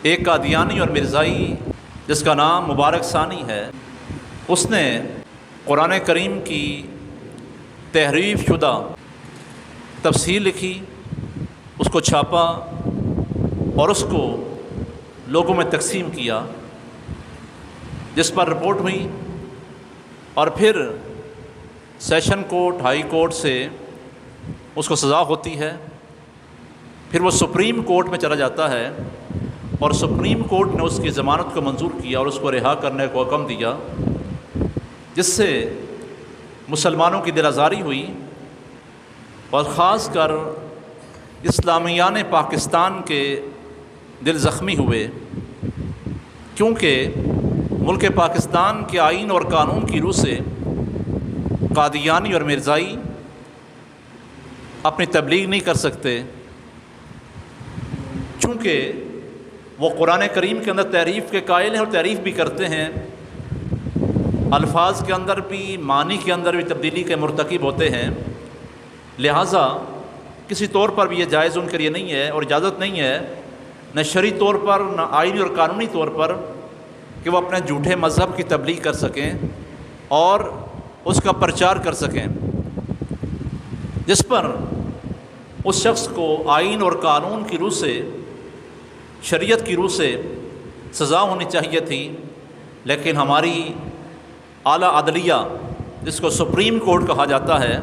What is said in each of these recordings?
ایک قادیانی اور مرزائی جس کا نام مبارک ثانی ہے، اس نے قرآن کریم کی تحریف شدہ تفسیر لکھی، اس کو چھاپا اور اس کو لوگوں میں تقسیم کیا، جس پر رپورٹ ہوئی اور پھر سیشن کورٹ، ہائی کورٹ سے اس کو سزا ہوتی ہے۔ پھر وہ سپریم کورٹ میں چلا جاتا ہے اور سپریم کورٹ نے اس کی ضمانت کو منظور کیا اور اس کو رہا کرنے کو حکم دیا، جس سے مسلمانوں کی دل آزاری ہوئی اور خاص کر اسلامیان پاکستان کے دل زخمی ہوئے، کیونکہ ملک پاکستان کے آئین اور قانون کی روح سے قادیانی اور مرزائی اپنی تبلیغ نہیں کر سکتے، چونکہ وہ قرآن کریم کے اندر تعریف کے قائل ہیں اور تعریف بھی کرتے ہیں، الفاظ کے اندر بھی، معنی کے اندر بھی تبدیلی کے مرتکب ہوتے ہیں، لہٰذا کسی طور پر بھی یہ جائز ان کے لیے نہیں ہے اور اجازت نہیں ہے، نہ شرعی طور پر نہ آئینی اور قانونی طور پر، کہ وہ اپنے جھوٹے مذہب کی تبلیغ کر سکیں اور اس کا پرچار کر سکیں، جس پر اس شخص کو آئین اور قانون کی روح سے، شریعت کی روح سے سزا ہونی چاہیے تھی، لیکن ہماری اعلیٰ عدلیہ جس کو سپریم کورٹ کہا جاتا ہے،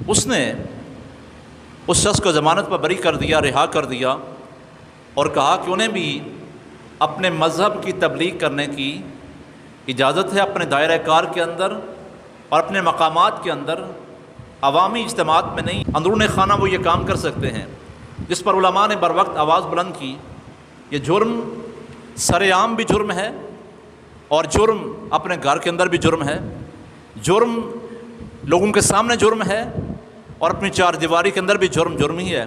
اس نے اس شخص کو ضمانت پر بری کر دیا، رہا کر دیا اور کہا کہ انہیں بھی اپنے مذہب کی تبلیغ کرنے کی اجازت ہے، اپنے دائرہ کار کے اندر اور اپنے مقامات کے اندر، عوامی اجتماعات میں نہیں، اندرون خانہ وہ یہ کام کر سکتے ہیں، جس پر علماء نے بر وقت آواز بلند کی۔ یہ جرم سر عام بھی جرم ہے اور جرم اپنے گھر کے اندر بھی جرم ہے، جرم لوگوں کے سامنے جرم ہے اور اپنی چار دیواری کے اندر بھی جرم ہی ہے،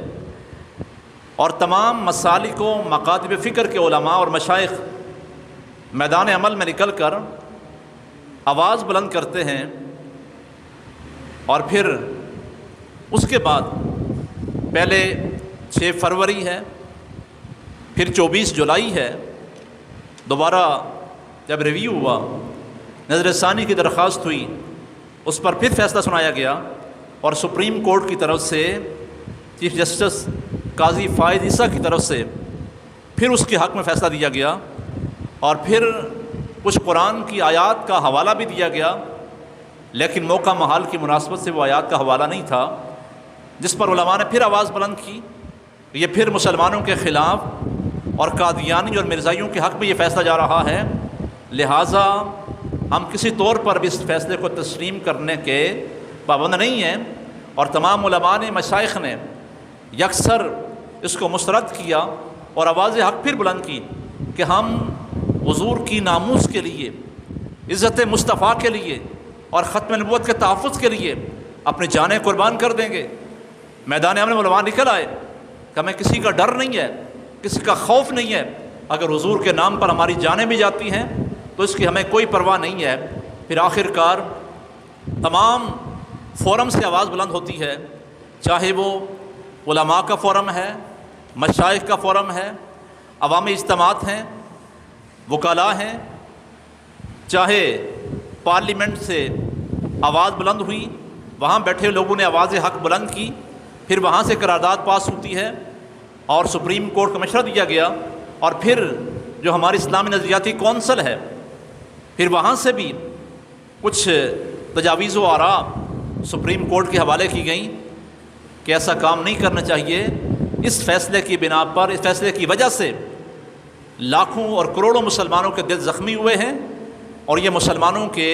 اور تمام مسالک و مکاتب فکر کے علماء اور مشائخ میدان عمل میں نکل کر آواز بلند کرتے ہیں، اور پھر اس کے بعد پہلے 6 فروری ہے، پھر 24 جولائی ہے، دوبارہ جب ریویو ہوا، نظر ثانی کی درخواست ہوئی، اس پر پھر فیصلہ سنایا گیا اور سپریم کورٹ کی طرف سے چیف جسٹس قاضی فائز عیسیٰ کی طرف سے پھر اس کے حق میں فیصلہ دیا گیا، اور پھر کچھ قرآن کی آیات کا حوالہ بھی دیا گیا، لیکن موقع محال کی مناسبت سے وہ آیات کا حوالہ نہیں تھا، جس پر علماء نے پھر آواز بلند کی۔ یہ پھر مسلمانوں کے خلاف اور قادیانی اور مرزائیوں کے حق میں یہ فیصلہ جا رہا ہے، لہٰذا ہم کسی طور پر بھی اس فیصلے کو تسلیم کرنے کے پابند نہیں ہیں، اور تمام علماء نے، مشائخ نے یکسر اس کو مسترد کیا اور آواز حق پھر بلند کی کہ ہم حضور کی ناموس کے لیے، عزت مصطفیٰ کے لیے اور ختم نبوت کے تحفظ کے لیے اپنی جانیں قربان کر دیں گے۔ میدان عمل میں علماء نکل آئے کہ ہمیں کسی کا ڈر نہیں ہے، کسی کا خوف نہیں ہے، اگر حضور کے نام پر ہماری جانیں بھی جاتی ہیں تو اس کی ہمیں کوئی پرواہ نہیں ہے۔ پھر آخر کار تمام فورم سے آواز بلند ہوتی ہے، چاہے وہ علماء کا فورم ہے، مشائخ کا فورم ہے، عوامی اجتماعات ہیں، وکلاء ہیں، چاہے پارلیمنٹ سے آواز بلند ہوئی، وہاں بیٹھے لوگوں نے آواز حق بلند کی، پھر وہاں سے قرارداد پاس ہوتی ہے اور سپریم کورٹ کو مشورہ دیا گیا، اور پھر جو ہماری اسلامی نظریاتی کونسل ہے، پھر وہاں سے بھی کچھ تجاویز و آراء سپریم کورٹ کے حوالے کی گئیں کہ ایسا کام نہیں کرنا چاہیے۔ اس فیصلے کی بنا پر، اس فیصلے کی وجہ سے لاکھوں اور کروڑوں مسلمانوں کے دل زخمی ہوئے ہیں، اور یہ مسلمانوں کے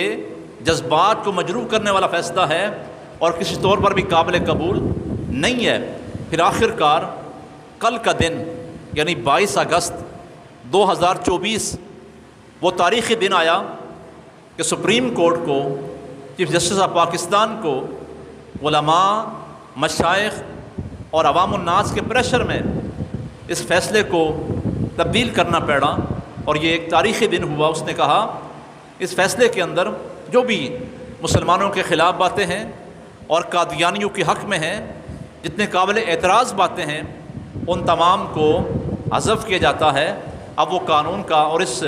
جذبات کو مجروح کرنے والا فیصلہ ہے اور کسی طور پر بھی قابل قبول نہیں ہے۔ پھر آخر کار کل کا دن یعنی 22 اگست 2024 وہ تاریخی دن آیا کہ سپریم کورٹ کو، چیف جسٹس آف پاکستان کو علماء، مشائخ اور عوام الناس کے پریشر میں اس فیصلے کو تبدیل کرنا پڑا، اور یہ ایک تاریخی دن ہوا۔ اس نے کہا اس فیصلے کے اندر جو بھی مسلمانوں کے خلاف باتیں ہیں اور قادیانیوں کے حق میں ہیں، جتنے قابل اعتراض باتیں ہیں، ان تمام کو حذف کیا جاتا ہے، اب وہ قانون کا اور اس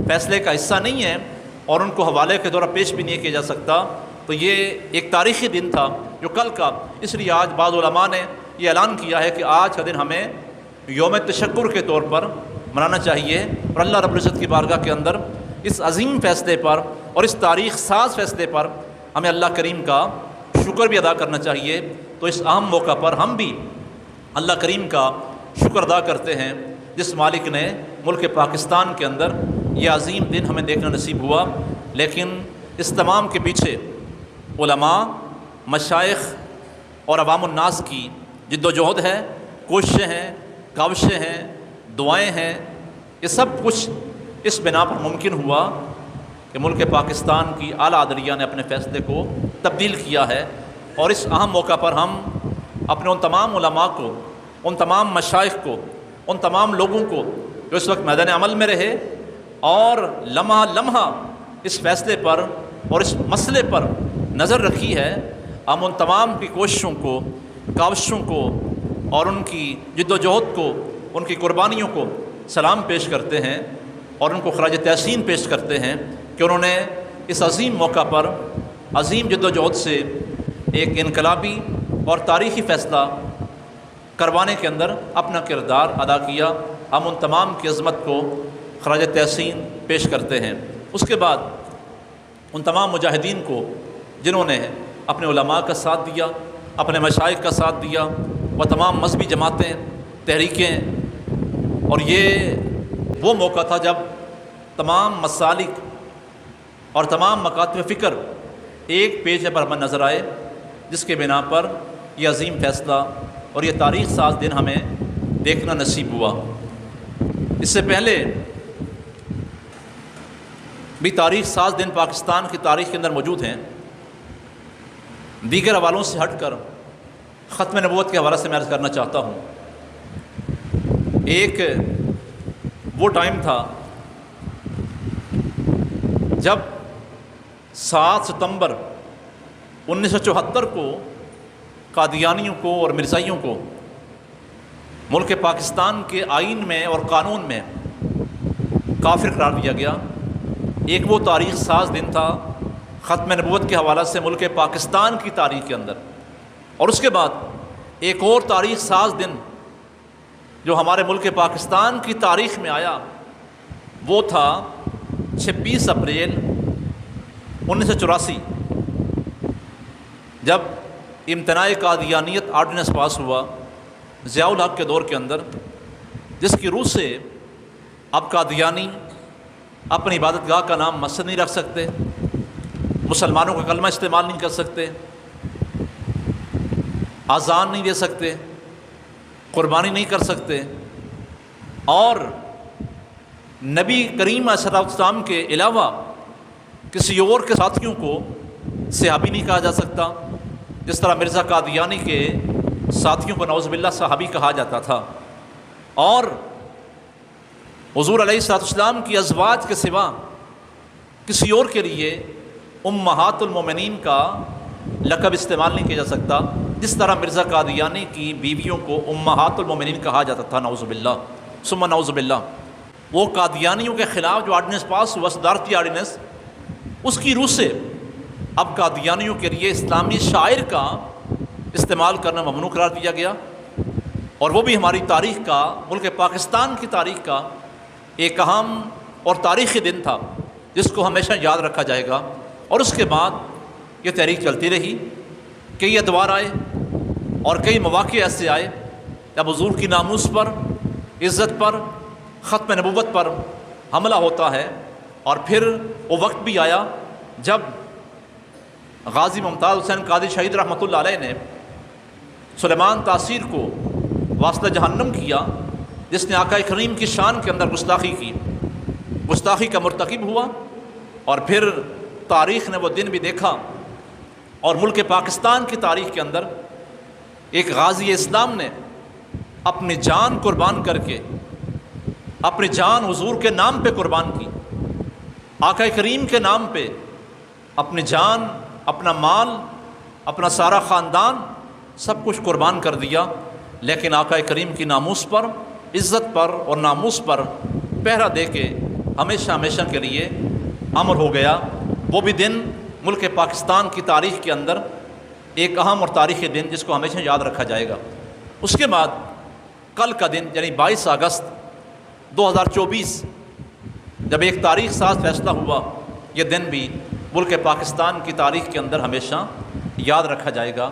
فیصلے کا حصہ نہیں ہے اور ان کو حوالے کے دورہ پیش بھی نہیں کیا جا سکتا، تو یہ ایک تاریخی دن تھا جو کل کا، اس لیے آج بعض علماء نے یہ اعلان کیا ہے کہ آج کا دن ہمیں یوم تشکر کے طور پر منانا چاہیے، اور اللہ رب العزت کی بارگاہ کے اندر اس عظیم فیصلے پر اور اس تاریخ ساز فیصلے پر ہمیں اللہ کریم کا شکر بھی ادا کرنا چاہیے۔ تو اس اہم موقع پر ہم بھی اللہ کریم کا شکر ادا کرتے ہیں جس مالک نے ملک پاکستان کے اندر یہ عظیم دن ہمیں دیکھنا نصیب ہوا۔ لیکن اس تمام کے پیچھے علماء، مشائخ اور عوام الناس کی جد و جہد ہے، کوششیں ہیں، کاوشیں ہیں، دعائیں ہیں، یہ سب کچھ اس بنا پر ممکن ہوا کہ ملک پاکستان کی اعلیٰ عدلیہ نے اپنے فیصلے کو تبدیل کیا ہے، اور اس اہم موقع پر ہم اپنے ان تمام علماء کو، ان تمام مشائخ کو، ان تمام لوگوں کو جو اس وقت میدان عمل میں رہے اور لمحہ لمحہ اس فیصلے پر اور اس مسئلے پر نظر رکھی ہے، ہم ان تمام کی کوششوں کو، کاوشوں کو اور ان کی جد و جہد کو، ان کی قربانیوں کو سلام پیش کرتے ہیں اور ان کو خراج تحسین پیش کرتے ہیں کہ انہوں نے اس عظیم موقع پر عظیم جد و جہد سے ایک انقلابی اور تاریخی فیصلہ کروانے کے اندر اپنا کردار ادا کیا۔ ہم ان تمام کی عظمت کو خراج تحسین پیش کرتے ہیں۔ اس کے بعد ان تمام مجاہدین کو جنہوں نے اپنے علماء کا ساتھ دیا، اپنے مشائخ کا ساتھ دیا، وہ تمام مذہبی جماعتیں، تحریکیں، اور یہ وہ موقع تھا جب تمام مسالک اور تمام مکاتب فکر ایک پیج پر ہمیں نظر آئے، جس کے بنا پر یہ عظیم فیصلہ اور یہ تاریخ ساز دن ہمیں دیکھنا نصیب ہوا۔ اس سے پہلے بھی تاریخ ساز دن پاکستان کی تاریخ کے اندر موجود ہیں۔ دیگر حوالوں سے ہٹ کر ختم نبوت کے حوالے سے میں عرض کرنا چاہتا ہوں۔ ایک وہ ٹائم تھا جب 7 ستمبر 1974 کو قادیانیوں کو اور مرزائیوں کو ملک پاکستان کے آئین میں اور قانون میں کافر قرار دیا گیا۔ ایک وہ تاریخ ساز دن تھا ختم نبوت کے حوالے سے ملک پاکستان کی تاریخ کے اندر، اور اس کے بعد ایک اور تاریخ ساز دن جو ہمارے ملک پاکستان کی تاریخ میں آیا وہ تھا 26 اپریل 1984، جب امتناع قادیانیت آرڈیننس پاس ہوا ضیاء الحق کے دور کے اندر، جس کی روح سے اب قادیانی اپنی عبادت گاہ کا نام مسجد نہیں رکھ سکتے، مسلمانوں کا کلمہ استعمال نہیں کر سکتے، اذان نہیں دے سکتے، قربانی نہیں کر سکتے، اور نبی کریم علیہ السلام کے علاوہ کسی اور کے ساتھیوں کو صحابی نہیں کہا جا سکتا، جس طرح مرزا قادیانی کے ساتھیوں کو نعوذ باللہ صحابی کہا جاتا تھا، اور حضور علیہ السلام کی ازواج کے سوا کسی اور کے لیے امہات المومنین کا لقب استعمال نہیں کیا جا سکتا، جس طرح مرزا قادیانی کی بیویوں کو امہات المومنین کہا جاتا تھا، نعوذ باللہ ثم نعوذ باللہ۔ وہ قادیانیوں کے خلاف جو آرڈیننس پاس ہوا، صدارتی آرڈیننس، اس کی روح سے اب قادیانیوں کے لیے اسلامی شاعر کا استعمال کرنا ممنوع قرار دیا گیا، اور وہ بھی ہماری تاریخ کا، ملک پاکستان کی تاریخ کا ایک اہم اور تاریخی دن تھا جس کو ہمیشہ یاد رکھا جائے گا۔ اور اس کے بعد یہ تحریک چلتی رہی، کئی ادوار آئے اور کئی مواقع ایسے آئے جب حضور کی ناموس پر، عزت پر، ختم نبوت پر حملہ ہوتا ہے، اور پھر وہ وقت بھی آیا جب غازی ممتاز حسین قادری شہید رحمۃ اللہ علیہ نے سلیمان تاثیر کو واسطہ جہنم کیا، جس نے آقا کریم کی شان کے اندر گستاخی کی، گستاخی کا مرتکب ہوا، اور پھر تاریخ نے وہ دن بھی دیکھا، اور ملک پاکستان کی تاریخ کے اندر ایک غازی اسلام نے اپنی جان قربان کر کے، اپنی جان حضور کے نام پہ قربان کی، آقا کریم کے نام پہ اپنی جان، اپنا مال، اپنا سارا خاندان سب کچھ قربان کر دیا، لیکن آقا کریم کی ناموس پر عزت پر اور ناموس پر پہرا دے کے ہمیشہ ہمیشہ کے لیے امر ہو گیا۔ وہ بھی دن ملک پاکستان کی تاریخ کے اندر ایک اہم اور تاریخی دن جس کو ہمیشہ یاد رکھا جائے گا۔ اس کے بعد کل کا دن یعنی 22 اگست 2024 جب ایک تاریخ ساز فیصلہ ہوا، یہ دن بھی ملک پاکستان کی تاریخ کے اندر ہمیشہ یاد رکھا جائے گا۔